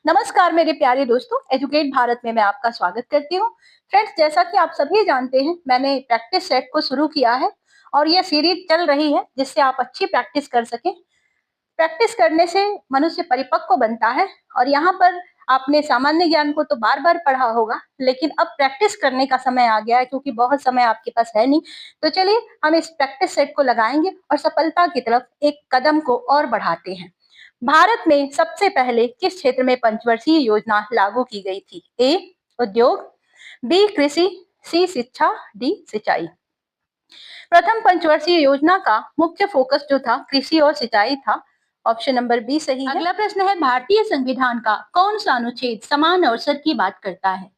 नमस्कार मेरे प्यारे दोस्तों, एजुकेट भारत में मैं आपका स्वागत करती हूँ। फ्रेंड्स, जैसा कि आप सभी जानते हैं, मैंने प्रैक्टिस सेट को शुरू किया है और ये सीरीज चल रही है जिससे आप अच्छी प्रैक्टिस कर सकें। प्रैक्टिस करने से मनुष्य परिपक्व बनता है और यहाँ पर आपने सामान्य ज्ञान को तो बार-बार पढ़ा होगा, लेकिन अब प्रैक्टिस करने का समय आ गया है क्योंकि बहुत समय आपके पास है नहीं। तो चलिए हम इस प्रैक्टिस सेट को लगाएंगे और सफलता की तरफ एक कदम को और बढ़ाते हैं। भारत में सबसे पहले किस क्षेत्र में पंचवर्षीय योजना लागू की गई थी? ए उद्योग, बी कृषि, सी शिक्षा, डी सिंचाई। प्रथम पंचवर्षीय योजना का मुख्य फोकस जो था कृषि और सिंचाई था। ऑप्शन नंबर बी सही है। अगला प्रश्न है, भारतीय संविधान का कौन सा अनुच्छेद समान अवसर की बात करता है?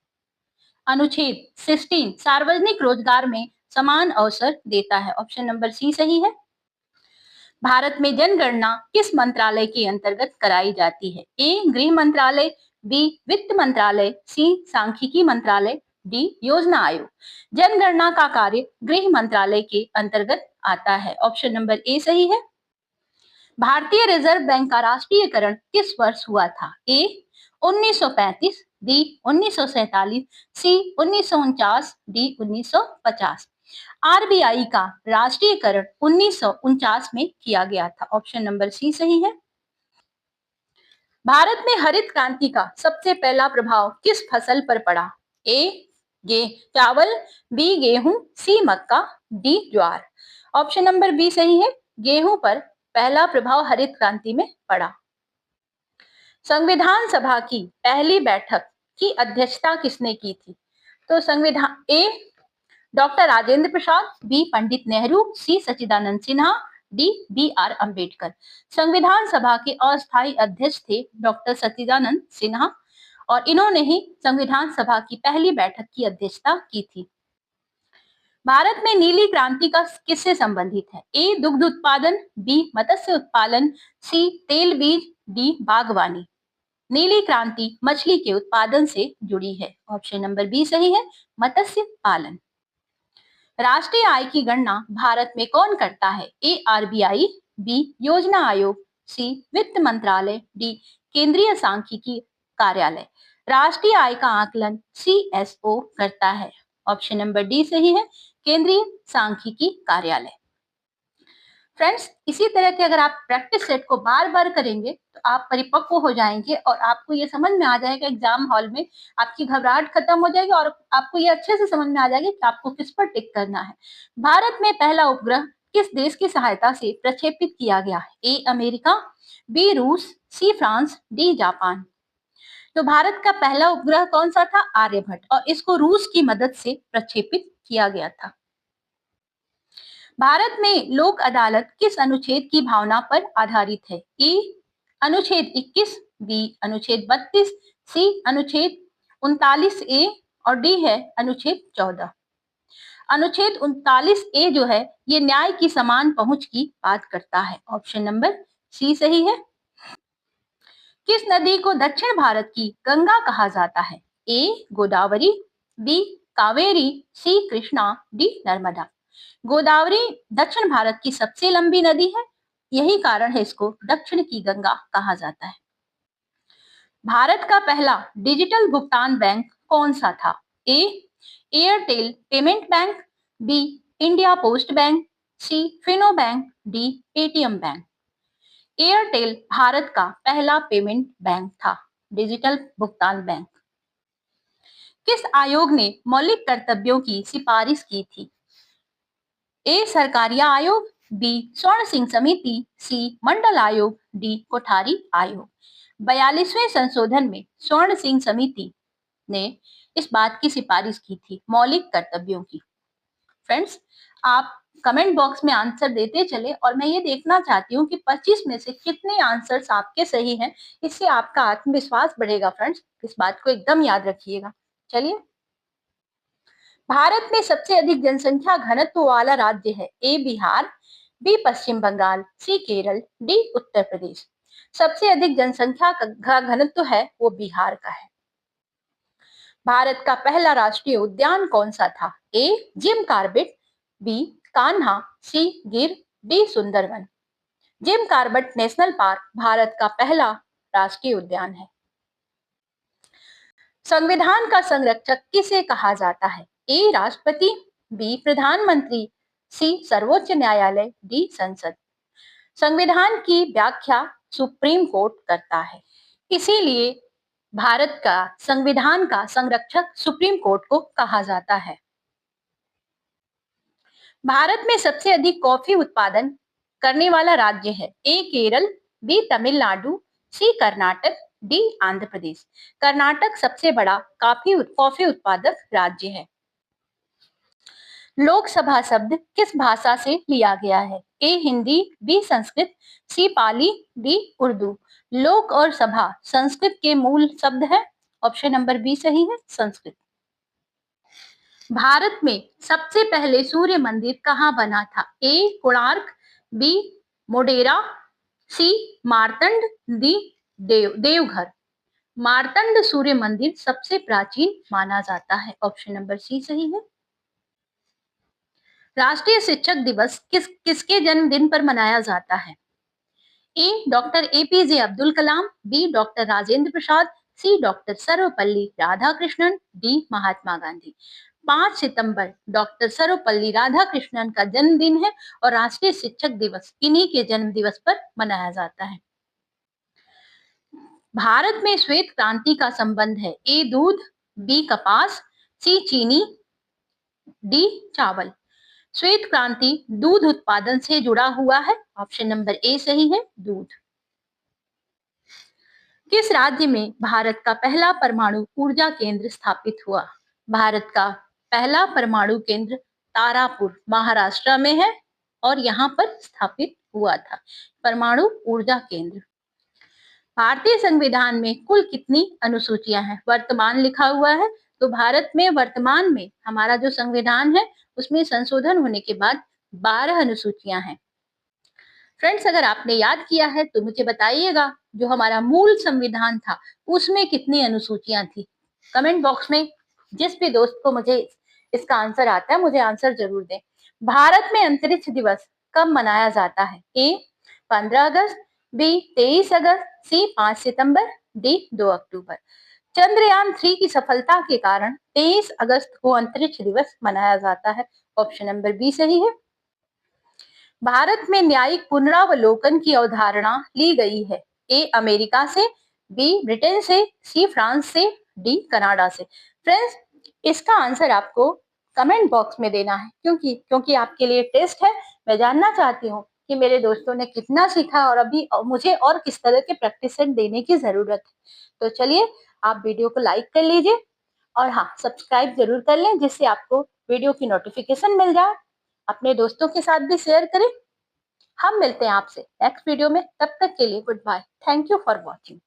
अनुच्छेद 16 सार्वजनिक रोजगार में समान अवसर देता है। ऑप्शन नंबर सी सही है। भारत में जनगणना किस मंत्रालय के अंतर्गत कराई जाती है? ए गृह मंत्रालय, बी वित्त मंत्रालय, सी सांख्यिकी मंत्रालय, डी योजना आयोग। जनगणना का कार्य गृह मंत्रालय के अंतर्गत आता है। ऑप्शन नंबर ए सही है। भारतीय रिजर्व बैंक का राष्ट्रीयकरण किस वर्ष हुआ था? ए 1935, बी 1947, सी 1949, डी 1950। आरबीआई का राष्ट्रीयकरण 1949 में किया गया था। ऑप्शन नंबर सी सही है। भारत में हरित क्रांति का सबसे पहला प्रभाव किस फसल पर पड़ा? ए गे चावल, बी गेहूं, सी मक्का, डी ज्वार। ऑप्शन नंबर बी सही है। गेहूं पर पहला प्रभाव हरित क्रांति में पड़ा। संविधान सभा की पहली बैठक की अध्यक्षता किसने की थी? तो संविधान A doctor Rajendra Prasad, B Pandit Nehru, C Sachchidanand Sinha, D B R Ambedkar. संविधान सभा के अस्थायी अध्यक्ष थे डॉक्टर सच्चिदानंद सिन्हा और इन्होंने ही संविधान सभा की पहली बैठक की अध्यक्षता की थी। भारत में नीली क्रांति का किससे संबंधित है? ए दुग्ध उत्पादन, बी मत्स्य उत्पादन, सी तेल बीज, डी बागवानी। नीली क्रांति मछली के उत्पादन से जुड़ी है। ऑप्शन नंबर बी सही है, मत्स्य पालन। राष्ट्रीय आय की गणना भारत में कौन करता है? ए आरबीआई, बी योजना आयोग, सी वित्त मंत्रालय, डी केंद्रीय सांख्यिकी कार्यालय। राष्ट्रीय आय का आकलन सीएसओ करता है। ऑप्शन नंबर डी सही है, केंद्रीय सांख्यिकी कार्यालय। फ्रेंड्स, इसी तरह के अगर आप प्रैक्टिस सेट को बार बार करेंगे तो आप परिपक्व हो जाएंगे और आपको ये समझ में आ जाएगा एग्जाम हॉल में, आपकी घबराहट खत्म हो जाएगी और आपको ये अच्छे से समझ में आ जाएगी कि आपको किस पर टिक करना है। भारत में पहला उपग्रह किस देश की सहायता से प्रक्षेपित किया गया है? ए अमेरिका, बी रूस, सी फ्रांस, डी जापान। तो भारत का पहला उपग्रह कौन सा था? आर्यभट्ट, और इसको रूस की मदद से प्रक्षेपित किया गया था। भारत में लोक अदालत किस अनुच्छेद की भावना पर आधारित है? ए अनुच्छेद 21, बी अनुच्छेद 32, सी अनुच्छेद 39 ए और डी है अनुच्छेद 14। अनुच्छेद 39 ए जो है ये न्याय की समान पहुंच की बात करता है। ऑप्शन नंबर सी सही है। किस नदी को दक्षिण भारत की गंगा कहा जाता है? ए गोदावरी, बी कावेरी, सी कृष्णा, डी नर्मदा। गोदावरी दक्षिण भारत की सबसे लंबी नदी है, यही कारण है इसको दक्षिण की गंगा कहा जाता है। भारत का पहला डिजिटल भुगतान बैंक कौन सा था? A Airtel payment bank, B India post bank, C Fino bank, D Paytm bank. Airtel Bharat का पहला पेमेंट बैंक था, डिजिटल भुगतान बैंक। किस आयोग ने मौलिक कर्तव्यों की सिफारिश की थी? ए सरकारिया आयोग, बी स्वर्ण सिंह समिति, सी मंडल आयोग, डी कोठारी आयोग। 42वें संशोधन में स्वर्ण सिंह समिति ने इस बात की सिफारिश की थी, मौलिक कर्तव्यों की। फ्रेंड्स, आप कमेंट बॉक्स में आंसर देते चले और मैं ये देखना चाहती हूँ कि 25 में से कितने आंसर्स आपके सही हैं। इससे आपका आत्मविश्वास बढ़ेगा। फ्रेंड्स, इस बात को एकदम याद रखिएगा। चलिए, भारत में सबसे अधिक जनसंख्या घनत्व वाला राज्य है? ए बिहार, बी पश्चिम बंगाल, सी केरल, डी उत्तर प्रदेश। सबसे अधिक जनसंख्या का घनत्व है वो बिहार का है। भारत का पहला राष्ट्रीय उद्यान कौन सा था? A Jim Corbett, B Kanha, C Gir, D Sundarban. Jim Corbett National Park Bharat का पहला राष्ट्रीय उद्यान है। संविधान का संरक्षक किसे कहा जाता है? ए राष्ट्रपति, बी प्रधानमंत्री, सी सर्वोच्च न्यायालय, डी संसद। संविधान की व्याख्या सुप्रीम कोर्ट करता है, इसीलिए भारत का संविधान का संरक्षक सुप्रीम कोर्ट को कहा जाता है। भारत में सबसे अधिक कॉफी उत्पादन करने वाला राज्य है? ए केरल, बी तमिलनाडु, सी कर्नाटक, डी आंध्र प्रदेश। कर्नाटक सबसे बड़ा कॉफी उत्पादक राज्य है। लोकसभा शब्द किस भाषा से लिया गया है? ए हिंदी, बी संस्कृत, सी पाली, डी उर्दू। लोक और सभा संस्कृत के मूल शब्द है। ऑप्शन नंबर बी सही है, संस्कृत। भारत में सबसे पहले सूर्य मंदिर कहाँ बना था? ए कोणार्क, बी मोढेरा, सी मार्तंड, डी देवघर। मार्तंड सूर्य मंदिर सबसे प्राचीन माना जाता है। ऑप्शन नंबर सी सही है। राष्ट्रीय शिक्षक दिवस किसके जन्मदिन पर मनाया जाता है? ए doctor APJ Abdul Kalam, B doctor Rajendra प्रसाद, सी डॉक्टर सर्वपल्ली राधाकृष्णन, डी महात्मा गांधी। 5 सितंबर डॉक्टर सर्वपल्ली राधाकृष्णन का जन्मदिन है और राष्ट्रीय शिक्षक दिवस इन्हीं के जन्म दिवस पर मनाया जाता है। भारत में श्वेत क्रांति का संबंध है? ए दूध, बी कपास, सी चीनी, डी चावल। श्वेत क्रांति दूध उत्पादन से जुड़ा हुआ है। ऑप्शन नंबर ए सही है, दूध। किस राज्य में भारत का पहला परमाणु ऊर्जा केंद्र स्थापित हुआ? भारत का पहला परमाणु केंद्र तारापुर महाराष्ट्र में है और यहाँ पर स्थापित हुआ था परमाणु ऊर्जा केंद्र। भारतीय संविधान में कुल कितनी अनुसूचियां हैं? वर्तमान लिखा हुआ है, तो भारत में वर्तमान में हमारा जो संविधान है उसमें संशोधन होने के बाद 12 अनुसूचियां हैं। फ्रेंड्स, अगर आपने याद किया है तो मुझे बताइएगा जो हमारा मूल संविधान था उसमें कितनी अनुसूचियां थी। कमेंट बॉक्स में जिस भी दोस्त को मुझे इसका आंसर आता है मुझे आंसर जरूर दें। भारत में अंतरिक्ष दिवस कब मनाया जाता है? ए 15 अगस्त, बी 23 अगस्त, सी 5 सितंबर, डी 2 अक्टूबर। चंद्रयान 3 की सफलता के कारण 23 अगस्त को अंतरिक्ष दिवस मनाया जाता है। ऑप्शन नंबर बी सही है। भारत में न्यायिक पुनरावलोकन की अवधारणा ली गई है? ए अमेरिका से, बी ब्रिटेन से, सी फ्रांस से, डी कनाडा से। फ्रेंड्स, इसका आंसर आपको कमेंट बॉक्स में देना है क्योंकि आपके लिए टेस्ट है। मैं जानना चाहती हूँ कि मेरे दोस्तों ने कितना सीखा और अभी मुझे और किस तरह के प्रैक्टिस सेट देने की जरूरत है। तो चलिए, आप वीडियो को लाइक कर लीजिए और हाँ, सब्सक्राइब जरूर कर लें जिससे आपको वीडियो की नोटिफिकेशन मिल जाए। अपने दोस्तों के साथ भी शेयर करें। हम मिलते हैं आपसे नेक्स्ट वीडियो में, तब तक के लिए goodbye. Thank you for watching.